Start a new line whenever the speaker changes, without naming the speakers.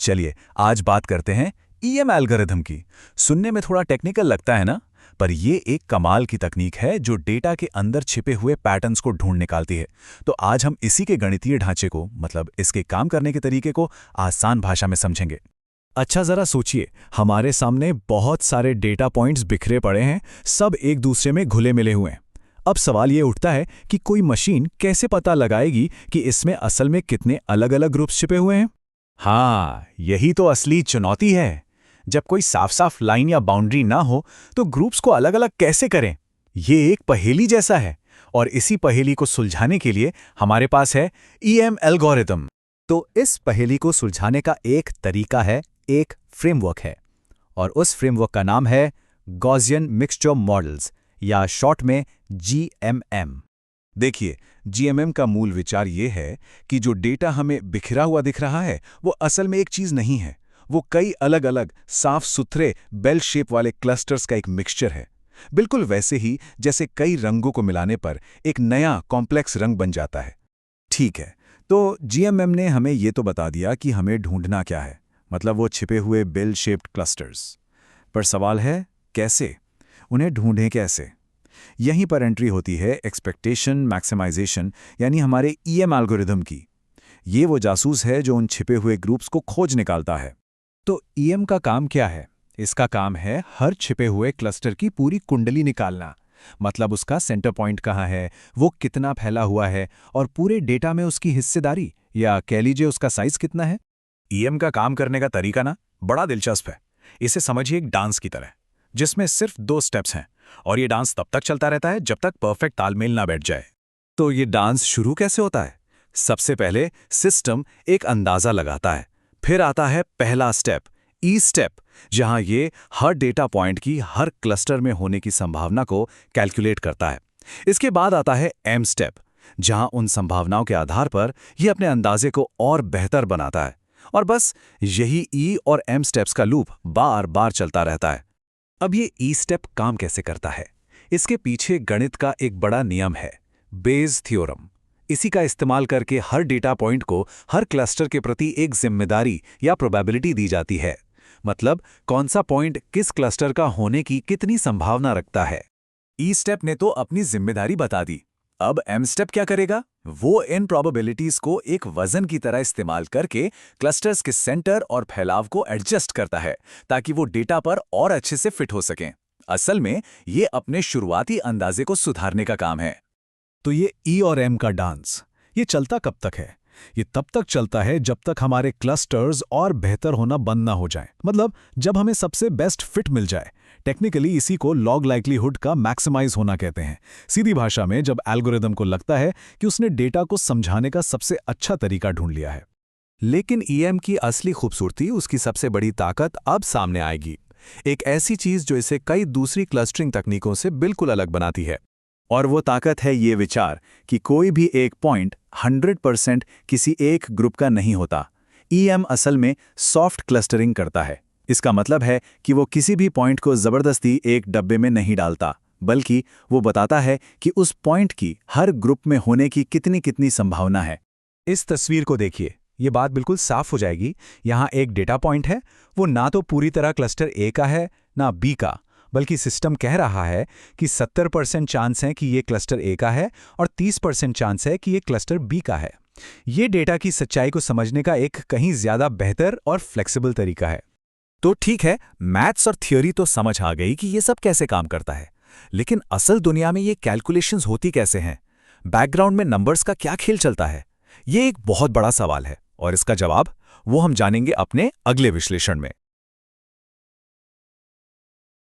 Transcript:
चलिए आज बात करते हैं ईएम एल्गोरिथम की। सुनने में थोड़ा टेक्निकल लगता है ना, पर ये एक कमाल की तकनीक है जो डेटा के अंदर छिपे हुए पैटर्न्स को ढूंढ निकालती है। तो आज हम इसी के गणितीय ढांचे को, मतलब इसके काम करने के तरीके को आसान भाषा में समझेंगे।
अच्छा, जरा सोचिए, हमारे सामने बहुत सारे डेटा पॉइंट्स बिखरे पड़े हैं, सब एक दूसरे में घुले मिले हुए हैं। अब सवाल ये उठता है कि कोई मशीन कैसे पता लगाएगी कि इसमें असल में कितने अलग अलग ग्रुप्स छिपे हुए हैं।
हाँ, यही तो असली चुनौती है। जब कोई साफ साफ लाइन या बाउंड्री ना हो तो ग्रुप्स को अलग अलग कैसे करें? ये एक पहेली जैसा है, और इसी पहेली को सुलझाने के लिए हमारे पास है ईएम एल्गोरिथम।
तो इस पहेली को सुलझाने का एक तरीका है, एक फ्रेमवर्क है, और उस फ्रेमवर्क का नाम है गॉसियन मिक्सचर मॉडल्स, या शॉर्ट में GMM।
देखिए, जीएमएम का मूल विचार ये है कि जो डेटा हमें बिखरा हुआ दिख रहा है वो असल में एक चीज नहीं है। वो कई अलग अलग साफ सुथरे बेल शेप वाले क्लस्टर्स का एक मिक्सचर है। बिल्कुल वैसे ही जैसे कई रंगों को मिलाने पर एक नया कॉम्प्लेक्स रंग बन जाता है। ठीक है, तो जीएमएम ने हमें ये तो बता दिया कि हमें ढूंढना क्या है, मतलब वो छिपे हुए बेल शेप्ड क्लस्टर्स। पर सवाल है, कैसे? उन्हें ढूंढें कैसे? यहीं पर एंट्री होती है एक्सपेक्टेशन मैक्सिमाइजेशन, यानी हमारे ईएम एल्गोरिथम की। ये वो जासूस है जो उन छिपे हुए ग्रुप्स को खोज निकालता है।
तो ईएम का काम क्या है? इसका काम है हर छिपे हुए क्लस्टर की पूरी कुंडली निकालना। मतलब उसका सेंटर पॉइंट कहाँ है, वो कितना फैला हुआ है, और पूरे डेटा में उसकी हिस्सेदारी, या कह लीजिए उसका साइज कितना है।
ईएम का काम करने का तरीका ना बड़ा दिलचस्प है। इसे समझिए एक डांस की तरह, जिसमें सिर्फ 2 स्टेप्स हैं, और ये डांस तब तक चलता रहता है जब तक परफेक्ट तालमेल ना बैठ जाए। तो ये डांस शुरू कैसे होता है? सबसे पहले सिस्टम एक अंदाजा लगाता है, फिर आता है पहला स्टेप, ई स्टेप, जहां ये हर डेटा पॉइंट की हर क्लस्टर में होने की संभावना को कैलकुलेट करता है। इसके बाद आता है एम स्टेप, जहां उन संभावनाओं के आधार पर ये अपने अंदाजे को और बेहतर बनाता है। और बस यही ई और एम स्टेप्स का लूप बार बार चलता रहता है। अब ये ई स्टेप काम कैसे करता है? इसके पीछे गणित का एक बड़ा नियम है, बेज थ्योरम। इसी का इस्तेमाल करके हर डेटा पॉइंट को हर क्लस्टर के प्रति एक जिम्मेदारी या प्रोबेबिलिटी दी जाती है। मतलब कौन सा पॉइंट किस क्लस्टर का होने की कितनी संभावना रखता है। ई स्टेप ने तो अपनी जिम्मेदारी बता दी। अब एम स्टेप क्या करेगा? वो इन प्रोबेबिलिटीज को एक वजन की तरह इस्तेमाल करके क्लस्टर्स के सेंटर और फैलाव को एडजस्ट करता है, ताकि वो डेटा पर और अच्छे से फिट हो सकें। असल में ये अपने शुरुआती अंदाजे को सुधारने का काम है।
तो ये ई और एम का डांस, ये चलता कब तक है? ये तब तक चलता है जब तक हमारे क्लस्टर्स और बेहतर होना बंद ना हो जाएं। मतलब जब हमें सबसे बेस्ट फिट मिल जाए। टेक्निकली इसी को लॉग लाइक्लीहुड का मैक्सिमाइज होना कहते हैं। सीधी भाषा में, जब एल्गोरिदम को लगता है कि उसने डेटा को समझाने का सबसे अच्छा तरीका ढूंढ लिया है। लेकिन ईएम की असली खूबसूरती, उसकी सबसे बड़ी ताकत अब सामने आएगी। एक ऐसी चीज जो इसे कई दूसरी क्लस्टरिंग तकनीकों से बिल्कुल अलग बनाती है।
और वो ताकत है ये विचार कि कोई भी एक पॉइंट 100% किसी एक ग्रुप का नहीं होता। ईएम असल में सॉफ्ट क्लस्टरिंग करता है। इसका मतलब है कि वो किसी भी पॉइंट को जबरदस्ती एक डब्बे में नहीं डालता, बल्कि वो बताता है कि उस पॉइंट की हर ग्रुप में होने की कितनी कितनी संभावना है।
इस तस्वीर को देखिए, ये बात बिल्कुल साफ हो जाएगी। यहाँ एक डेटा पॉइंट है, वो ना तो पूरी तरह क्लस्टर ए का है ना बी का, बल्कि सिस्टम कह रहा है कि 70% चांस है कि ये क्लस्टर ए का है और 30% चांस है कि ये क्लस्टर बी का है। ये डेटा की सच्चाई को समझने का एक कहीं ज्यादा बेहतर और फ्लेक्सिबल तरीका है।
तो ठीक है, मैथ्स और थियोरी तो समझ आ गई कि ये सब कैसे काम करता है, लेकिन असल दुनिया में ये कैलकुलेशंस होती कैसे हैं? बैकग्राउंड में नंबर्स का क्या खेल चलता है? ये एक बहुत बड़ा सवाल है, और इसका जवाब वो हम जानेंगे अपने अगले विश्लेषण में।